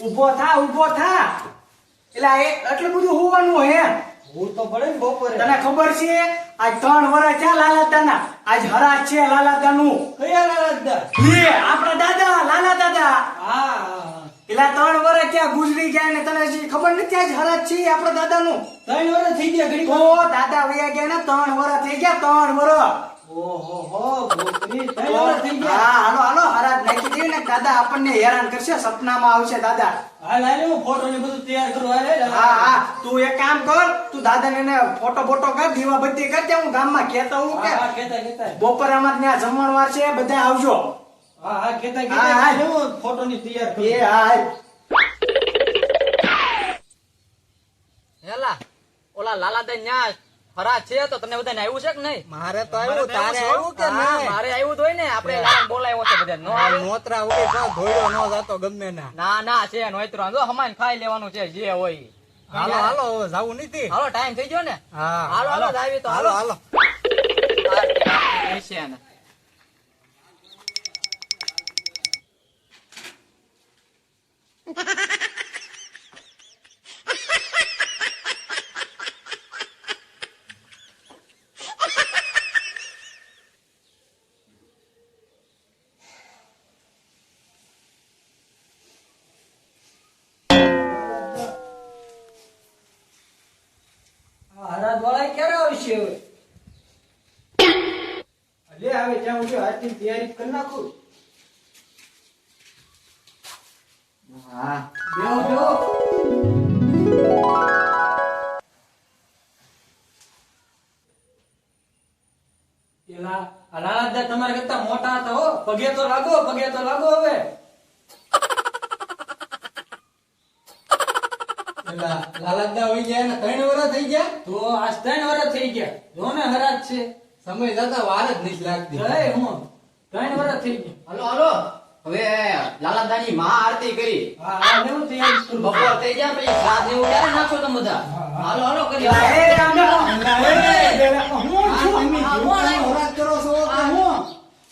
ઊભો થા એટલે એટલું બધું હોવાનું હે હું તો પડે ને બપોરે. તને ખબર છે આજ 3 વર્ષ થયા લાલાદાના આજ હરાજ છે લાલાદાનું કયા લાલાદા? આપણા દાદા લાલા દાદા હા એલા 3 વર્ષ ક્યાં ગુજરી ગયા ને તને હજી ખબર નથી આજ હરાજ છે આપણા દાદાનું 3 વર્ષ થઈ ગયા ઘડી. તો દાદા વયા ગયા ને 3 વર્ષ થઈ ગયા 3 વર્ષ ઓહો હો ગોત્રી 3 વર્ષ થઈ ગયા. હા હાલો હરાજ નાખી દે ને દાદા આપણને હેરાન કરશે સપનામાં આવશે દાદા હાલ હાલ હું ફોટો ને બધું તૈયાર કરું. હાલ હા તું એક કામ કર તું દાદાને એને ફોટો કર દીવાબત્તી કર હું ગામમાં કહેતો હું કે હા કેતા બપોરે અમારે ત્યાં જમણવાર છે બધા આવજો હા કેતા હા. હું ફોટો ની તૈયાર કરું. એ હા હેલા ઓલા લાલાદા ન્યા ફરા છે તો તમને બધાને આવ્યું છે કે નહીં? મારે તો આવ્યું, તારે આવ્યું કે હા, નહીં? મારે આવ્યું તો હોય ને આપણે લાલાને બોલાવ્યો છે બધા નો આ આવે? નોતરા ઉડી તો ધોળ્યો ન જાતો ગમે ના. ના છે નોતરો જો હમાન ખાઈ લેવાનું છે જે હોય ઈ. હાલો હવે જાવું નથી. હાલો ટાઈમ થઈ ગયો ને હા હાલો જાવી તો હાલો હાલો છે ને હરાજ વાળા ક્યારે આવશે હવે? અલે આવે ત્યાં હું આરતી તૈયારી કરી નાખું. હા બેહો એલા આ લાલાદા તમારા કરતા મોટા હતા હો. પગે તો લાગો હવે. એલા લાલાદા હોઈ ગયા ને 3 વર્ષ થઈ ગયા. તો આજ 3 વર્ષ થઈ ગયા. જો ને હરાજ છે. સમય જતા વાર જ નથી લાગતી. જય હું 3 વર્ષ થઈ ગયા. હાલો હવે લાલાદાની માં આરતી કરી હા હા લેવું તૈયારી કરું. બપોર થઈ ગયા પછી શ્રાદ્ધ ને ઉતારે નાખો તમે બધા હાલો કરી એ અમે હોરાત કરો છો કે હું?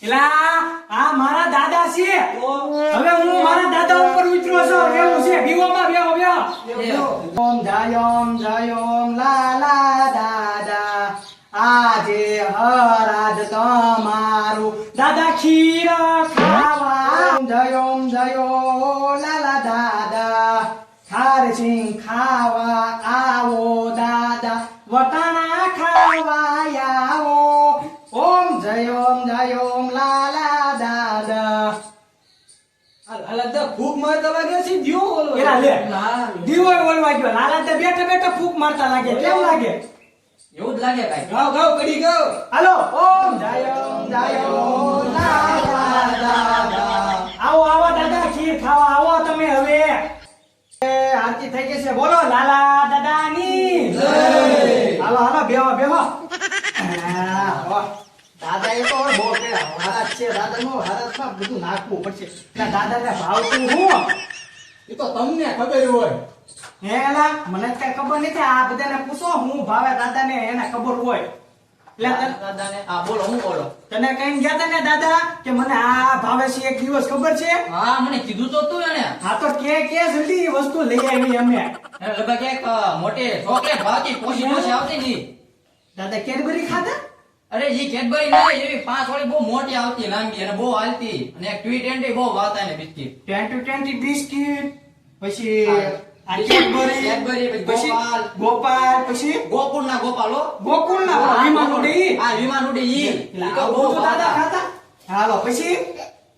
એલા આ મારા દાદા છે હવે હું મારા દાદા ઉપર ઉતરો છું એવું છે બીઓમાં બેહો ઓમ જયોમ લાલા દાદા આજે હરાજ તમારું દાદા ખીર ખાવા જયો લાલા દાદા ખારસિંગ ખાવા આવો દાદા વટાણા ખાવા આવો ઓમ જયોમ લાલા દાદા આ લાલાદા ફૂંક મારતા લાગે છે. દિયો ઓલો. એલા લે હા. દીવો બોલવા ગયો લાલા તે બેઠા ફૂક મારતા લાગે કેમ લાગે એવું જ લાગે કાઈ ગાવ કડી ગાવ. હાલો ઓમ જયોમ લાલા દાદા આવો દાદા ખીર ખાવા આવો તમે હવે એ આરતી થઈ ગઈ છે બોલો લાલા દાદાની જય હાલો બેહો હા, વાહ. દાદા એ તો બહુ પેલા હારાજ છે દાદાનો હારાજમાં બધું નાખવું પડશે એટલે દાદાને ભાવતું હું એ તો તમને ખબર હોય. હેલા મને કઈ ખબર નથી આ બધાને પૂછો હું ભાવે દાદાને એને ખબર હોય એટલે દાદાને આ બોલો હું બોલો તને કઈ ગયા તા ને દાદા કે મને આ ભાવે છે એક દિવસ ખબર છે હા મને કીધું તો તું એને હા તો કે જલ્દી એ વસ્તુ લઈ આવી અમે એને લગભગ એક મોટી ચોકલેટ ભાવતી પોસી આવતી ની દાદા કેડબરી ખાધા અરે ઈ કેડબરી નહીં એવી 5 વાળી બહુ મોટી આવતી લાંબી અને બહુ હાલતી અને એક ટ્વીટ બહુ વાવતા ને બિસ્કિટ 20 બિસ્કિટ પછી આ કેડબરી પછી પછી ગોપાલ ગોપાલ પછી ગોકુળ ના ગોપાલો ગોકુળના વિમાન ઉડે ઈ આ વિમાન ઉડે ઈ એટલે ઈ તો આવું બહુ બધું દાદા ખાતા ખાતા હાલો પછી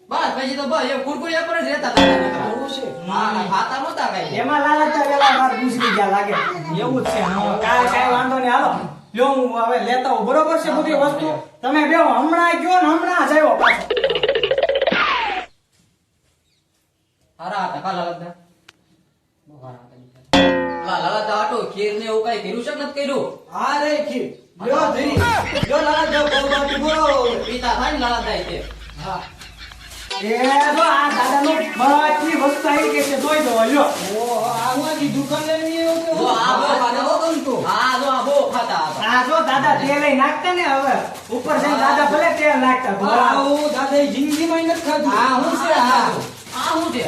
બસ પછી તો બસ એ કુરકુરિયા પર જ રહેતા હતા આવું છે. હા ખાતા નહોતા કઈ એમાં લાલચા વેલા વાત ગુજરી ગયા લાગે એવું જ છે હા કાઈ વાંધો નહીં હાલો લ્યો હું હવે લેતા હું બરોબર છે બધી વસ્તુ તમે બેહો હમણાં ગયો ને હમણાં જ આવ્યો પાછો હારા હતા કાલા લાલતા બહુ હારા હતા લાલતા આટો ખીર ને એવું કઈ કર્યું છે કે નથી કર્યું હા રે ખીર. લ્યો ધરી. લ્યો લાલાદા બહુ બોલો. પિતા થાય ને લાલતા તે હા. એ જો આ દાદાનો બધી વસ્તુ આવી ગઈ છે જોઈ દો લ્યો ઓહો આ હું આખી દુકાન લઈને આવ્યો કે જો હું? આ બહુ ખાતા હો તમ તો હા જો આ બહુ ખાતા હતા આ જો દાદા તેલ ય નાખતા ને હવે ઉપર જઈને દાદા ભલે તેલ નાખતા હા, હું દાદાએ જિંદગીમાં ય નથી ખાધું. હા હું છે આ હું છે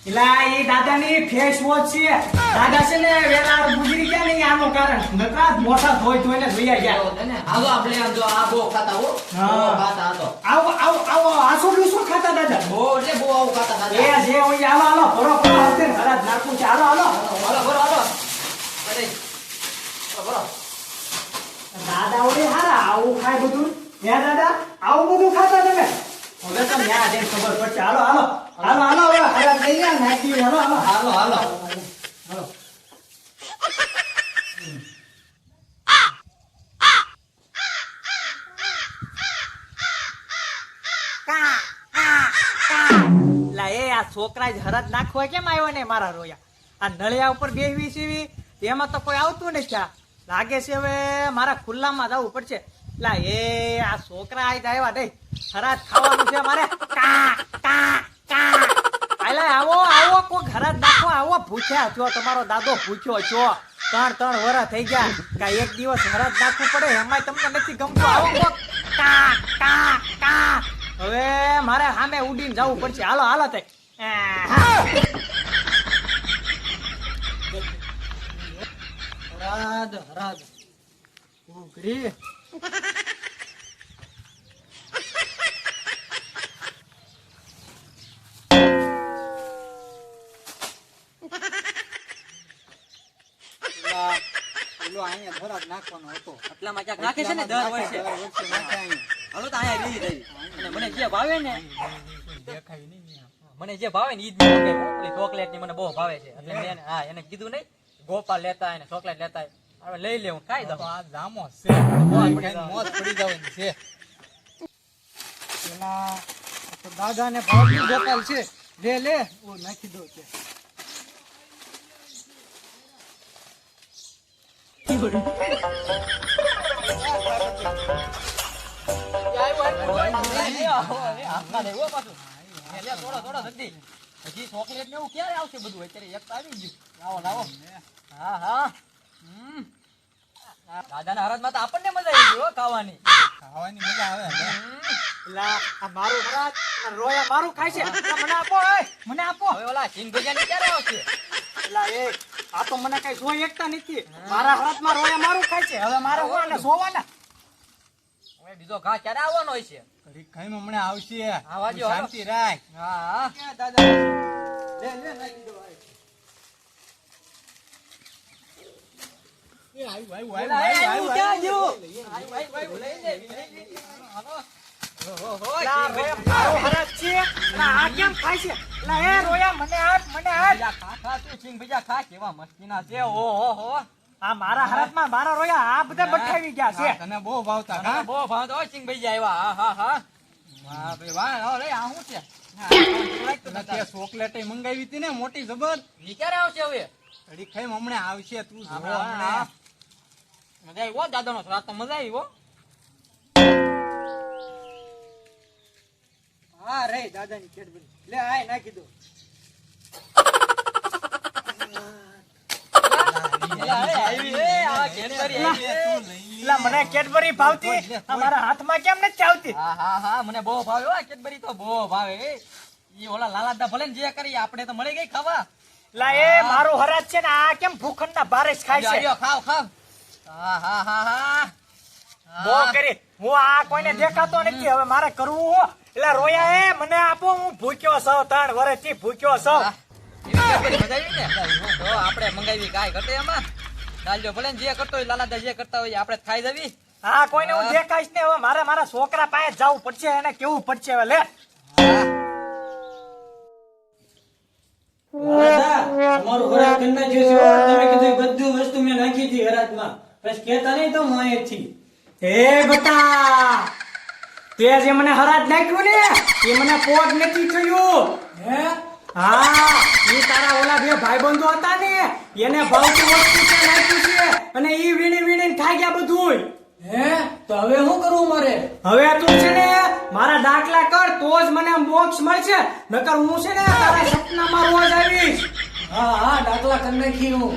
એલા એ દાદાની ફેસ વોશ છે. દાદા છે ને વેલા ગુજરી ગયા ને ઈ આનું કારણ. નકરા મોટા ધોઈને જોઈ ગયા. હાલો આપણે આમ જો આ બહુ ખાતા હો હા. બહુ ખાતા હતો આવો આવો આવો આસો ડૂસો ખાતા દાદા. બહુ એટલે બહુ આવું ખાતા એ ખાતા જે હોય હાલો હાલો ભરો ભરો આવશે ને ઘરાત નાખું છે. હાલો હાલો હાલો બરો હાલો અરે બરો દાદા ઓલે હારા આવું ખાય બધું. હે દાદા આવું બધું ખાતા તમે? હવે તો ન્યા જઈને ખબર પડશે. હાલો હાલો હાલો હાલો હવે ઘરાત લઈ ગયા નાખી. હાલો હાલો હાલો હાલો હાલો. લા એ આ છોકરા જ હરદ નાખવા કેમ આવ્યો ને મારા રોયા? આ નળિયા ઉપર બેહવી સીવી એમાં તો કોઈ આવતું નથી. આ લાગે છે હવે મારા ખુલ્લામાં જવું પડશે. લા એ આ છોકરા આજ આવ્યા નહીં. હરાજ ખાવાનું છે મારે. કા કા કા આલા આવો આવો કોઈ હરાજ નાખો. આવો ભૂખ્યા છો, તમારો દાદો ભૂખ્યો છો. 3 વર્ષ થઈ ગયા. કા એક દિવસ હરાજ નાખવું પડે એમાંય તમને નથી ગમતું. આવો કોક કા કા કા. હવે મારે સામે ઉડીને જવું પડશે. હાલો હાલો તે હરાદ હરાદ ઉઘરી. પેલો અહીંયા થોડાક નાખવાનો હતો. આટલામાં ક્યાંક નાખે છે ને દર વર્ષે દર વર્ષે નાખે અહીંયા. હાલો તો અહીંયા લઈ રહી અને મને જે ભાવે ને દેખાય નહીં ને. મને જે ભાવે ને ઈ જ મંગાવ્યું. ઓલી ચોકલેટ ની મને બહુ ભાવે છે એટલે મેં હા એને કીધું નહીં ગોપાલ લેતા હોય ને ચોકલેટ લેતા હોય. હવે લઈ લે હું ખાઈ દઉં. તો આ જામો છે. ખાઈને મોજ પડી જવાની છે. પેલા તો દાદા ને ભાવની ગોપાલ છે. લે લે ઓ નાખી દો છે. હજી ચોકલેટ ને એવું ક્યારે આવશે બધું? અત્યારે એક તો આવી ગયું. લાવો લાવો. હા હા દાદાના હરાજમાં તો આપણને મજા આવી ગઈ હો ખાવાની. ખાવાની મજા આવે ને. પેલા આ મારું હરાજ અને રોયા મારું ખાય છે. પેલા મને આપો એ મને આપો. હવે ઓલા સિંગ ભજીયા ક્યારે આવશે? પેલા એ આ તો મને કઈ જોઈ એકતા નથી. મારા હરાજમાં રોયા મારું ખાય છે. હવે મારે હોવાને જોવાના. હવે બીજો ઘા ક્યારે આવવાનો હોય છે? ઘડીક ખાઈને હમણાં આવશે. આવા તું દ્યો, હાલો. શાંતિ રાખ. હા દાદા લે લે નાખી દો. એ આવ્યું, આવ્યું, પેલા એ આવ્યું, આવ્યું, આવ્યું, ક્યાં આવ્યું. ગયું? લઈ લે. હાલો. ઓહો, પેલા સિંગ રોયા ભજીયા. મારો હરાજ છે. પેલા આ કેમ ખાય છે? પેલા એ રોયા મને આપ મને આપ. ભજીયા ખા ખા તું સિંગ ભજીયા ખા કેવા મસ્તીના છે. ઓહો હો આ મારા હરાજમાં મારા રોયા આ બધા બઠાવી ગયા છે. તને બહુ ભાવતા તને હા? બહુ ભાવ તો સિંગ ભજીયા આવ્યા. હા હા હા વાહ ભાઈ વાહ. હા લે આ શું છે? તને તે ચોકલેટ મંગાવી હતી ને મોટી જબર. ઈ ક્યારે આવશે હવે? ઘડીક ખાઈને હમણાં આવશે. તું જોવો હા, હમણાં. મજા આવી હો દાદાનો શ્રાદ્ધ તો મજા આવી હો. હા રે દાદાની કેડબરી લે આય નાખી દો. એલા, એ આવી, એ આ કેડબરી આવી, એ. પેલા મને કેડબરી ભાવતી. આ મારા હાથમાં કેમ નથી આવતી? હા હા હા મને બહુ ભાવે હો કેડબરી તો બહુ ભાવે. ઈ ઓલા લાલાદા ભલે ને જે કરી આપણે તો મળી ગઈ ખાવા. લા એ મારું હરાજ છે ને આ કેમ ભૂખંડના બારે જ ખાય છે. આયો, ખાવ ખાવ. હા હા હા હા બહુ કરી હું આ કોઈને દેખાતો નથી. હવે મારે કરવું હો. એટલે રોયા એ મને આપો. હું ભૂખ્યો છું 3 વર્ષથી ભૂખ્યો છું. એવી કેડબરી મજા આવી ને? તો આપણે મંગાવી કાંઈ ઘટે એમાં. ચાલજો ભલે ને જે કરતો હોય લાલાદા જે કરતા હોય આપણે ખાઈ જવી. હા કોઈને હું દેખાઈશ ને. હવે મારે મારા છોકરા પાસે જવું પડશે. એને કેવું પડશે હવે લે. તમારું હરાજ કરી નાખ્યું છે હો. તમે કીધું એ બધું વસ્તુ મેં નાખી હતી હરાજમાં. પછી કહેતા નહીં તો હું અહીંથી. હે બટા તે જે મને હરાજ નાખ્યું ને એ મને પોટ નથી થયું. હે હા ઈ તારા ઓલા 2 ભાઈબંધો હતા ને એને ભાવતી વસ્તુ છે નાખ્યું છે અને ઈ વીણી વીણીને ખાઈ ગયા બધું. હે તો હવે શું કરવું મારે? હવે તું છે ને મારા દાખલા કર તો જ મને મોક્ષ મળશે. નકર હું છે ને તારા સપનામાં રોજ આવીશ. હા હા દાખલા કરી નાખી હું.